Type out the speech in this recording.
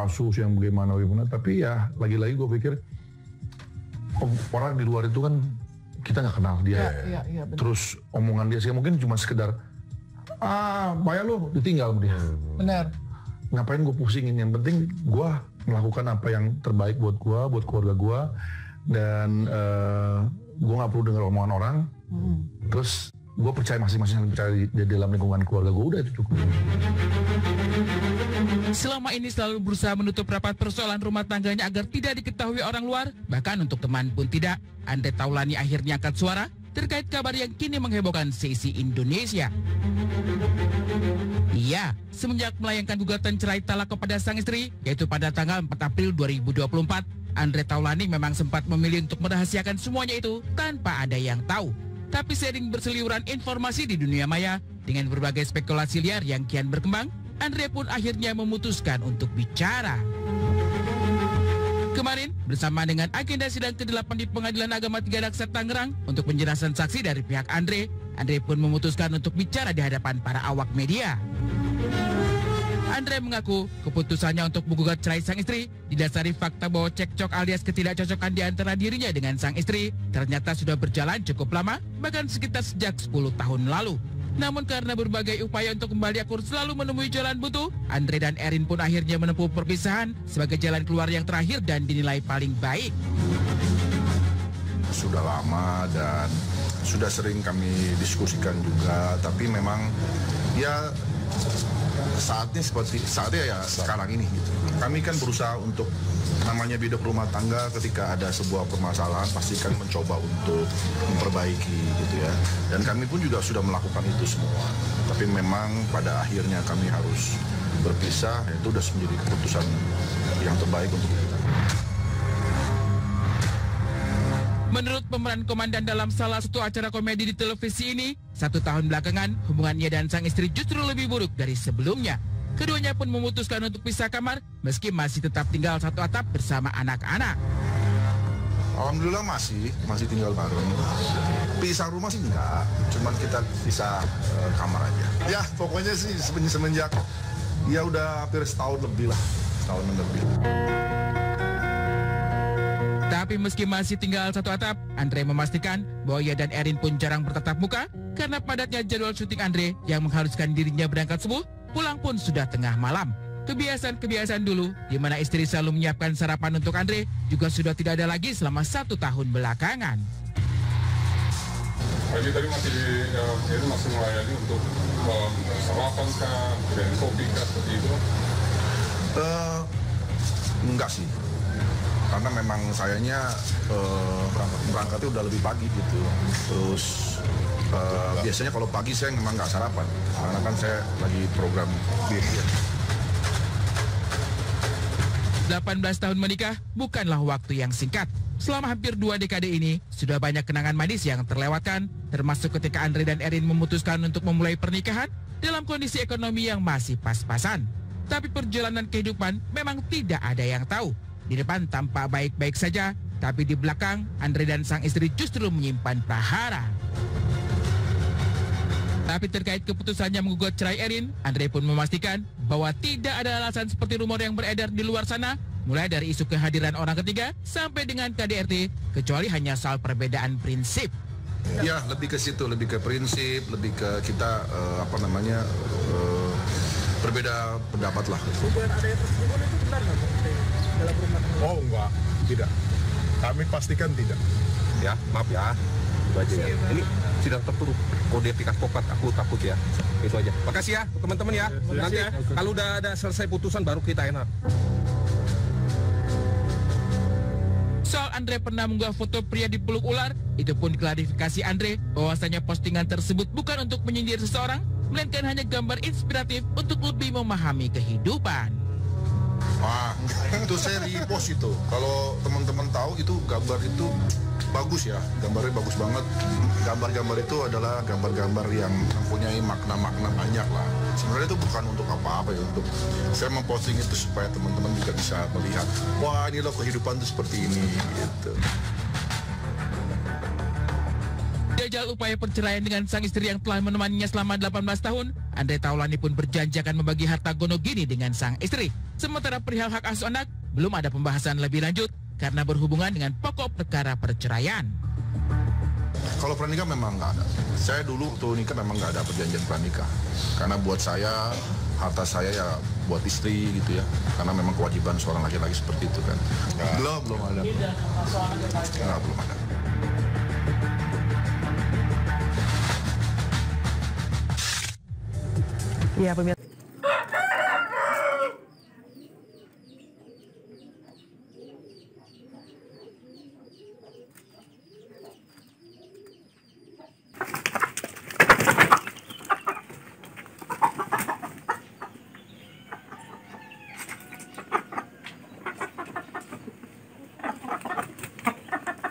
kasus yang bagaimana. Tapi ya lagi-lagi gue pikir orang di luar itu kan kita nggak kenal dia. Terus omongan dia sih mungkin cuma sekedar bayar lo ditinggal sama dia. Benar. Ngapain gue pusingin, yang penting gue melakukan apa yang terbaik buat gue, buat keluarga gue, dan gue nggak perlu dengar omongan orang. Terus gue percaya masing-masing percaya di dalam lingkungan keluarga gue, udah itu cukup. Selama ini selalu berusaha menutup rapat persoalan rumah tangganya agar tidak diketahui orang luar, bahkan untuk teman pun tidak. Andre Taulani akhirnya angkat suara terkait kabar yang kini menghebohkan seisi Indonesia. Iya, semenjak melayangkan gugatan cerai talak kepada sang istri, yaitu pada tanggal 4 April 2024, Andre Taulani memang sempat memilih untuk merahasiakan semuanya itu tanpa ada yang tahu. Tapi seiring berseliweran informasi di dunia maya dengan berbagai spekulasi liar yang kian berkembang, Andre pun akhirnya memutuskan untuk bicara. Kemarin, bersama dengan agenda sidang ke-8 di Pengadilan Agama 3 Daksa Tangerang untuk penjelasan saksi dari pihak Andre pun memutuskan untuk bicara di hadapan para awak media. Andre mengaku keputusannya untuk menggugat cerai sang istri didasari fakta bahwa cekcok alias ketidakcocokan di antara dirinya dengan sang istri ternyata sudah berjalan cukup lama, bahkan sekitar sejak 10 tahun lalu. Namun karena berbagai upaya untuk kembali akur selalu menemui jalan buntu, Andre dan Erin pun akhirnya menempuh perpisahan sebagai jalan keluar yang terakhir dan dinilai paling baik. Sudah lama dan sudah sering kami diskusikan juga, tapi memang ya saatnya ya sekarang ini gitu. Kami kan berusaha untuk namanya hidup rumah tangga, ketika ada sebuah permasalahan pasti kan mencoba untuk memperbaiki gitu ya. Dan kami pun juga sudah melakukan itu semua. Tapi memang pada akhirnya kami harus berpisah, itu sudah menjadi keputusan yang terbaik untuk kita. Menurut pemeran komandan dalam salah satu acara komedi di televisi ini, 1 tahun belakangan hubungannya dan sang istri justru lebih buruk dari sebelumnya. Keduanya pun memutuskan untuk pisah kamar meski masih tetap tinggal satu atap bersama anak-anak. Alhamdulillah masih tinggal bareng. Pisah rumah sih enggak, cuman kita pisah kamar aja. Ya pokoknya sih semenjak ya udah hampir setahun lebih. Tapi meski masih tinggal satu atap, Andre memastikan bahwa ia dan Erin pun jarang bertatap muka karena padatnya jadwal syuting Andre yang mengharuskan dirinya berangkat subuh, pulang pun sudah tengah malam. Kebiasaan-kebiasaan dulu di mana istri selalu menyiapkan sarapan untuk Andre juga sudah tidak ada lagi selama 1 tahun belakangan. Pagi tadi masih melayani untuk sarapan kah, dan kopi kah, seperti itu? Enggak sih. Karena memang sayanya berangkatnya udah lebih pagi gitu. Terus biasanya kalau pagi saya memang nggak sarapan, karena kan saya lagi program biaya. 18 tahun menikah bukanlah waktu yang singkat. Selama hampir 2 dekade ini, sudah banyak kenangan manis yang terlewatkan, termasuk ketika Andre dan Erin memutuskan untuk memulai pernikahan dalam kondisi ekonomi yang masih pas-pasan. Tapi perjalanan kehidupan memang tidak ada yang tahu. Di depan tampak baik-baik saja, tapi di belakang Andre dan sang istri justru menyimpan prahara. Tapi terkait keputusannya menggugat cerai Erin, Andre pun memastikan bahwa tidak ada alasan seperti rumor yang beredar di luar sana, mulai dari isu kehadiran orang ketiga sampai dengan KDRT, kecuali hanya soal perbedaan prinsip. Ya, lebih ke situ, lebih ke prinsip, lebih ke kita berbeda pendapat lah. Hubungan ada yang tersebut itu benar nggak dalam rumah tangga? Oh enggak, tidak. Kami pastikan tidak. Ya, maaf ya. Itu aja ya. Ini sidang tertutup. Kode etik advokat, aku takut ya. Itu aja. Makasih ya teman-teman ya. Nanti kalau udah ada selesai putusan baru kita enak. Soal Andre pernah mengunggah foto pria dipeluk ular, itu pun diklarifikasi Andre bahwasanya postingan tersebut bukan untuk menyindir seseorang, melainkan hanya gambar inspiratif untuk lebih memahami kehidupan. Wah, itu saya repost itu. Kalau teman-teman tahu itu gambar itu bagus ya, gambarnya bagus banget. Gambar-gambar itu adalah gambar-gambar yang mempunyai makna-makna banyak lah. Sebenarnya itu bukan untuk apa-apa ya, untuk saya memposting itu supaya teman-teman juga bisa melihat, wah ini loh kehidupan itu seperti ini gitu. Dan menjajal upaya perceraian dengan sang istri yang telah menemaninya selama 18 tahun, Andre Taulani pun berjanji akan membagi harta gonogini dengan sang istri. Sementara perihal hak asuh anak, belum ada pembahasan lebih lanjut karena berhubungan dengan pokok perkara perceraian. Kalau pranikah memang nggak ada. Saya dulu waktu nikah memang nggak ada perjanjian pranikah. Karena buat saya, harta saya ya buat istri gitu ya. Karena memang kewajiban seorang laki-laki seperti itu kan. Belum ada. Belum ada. Iya, pemirsa.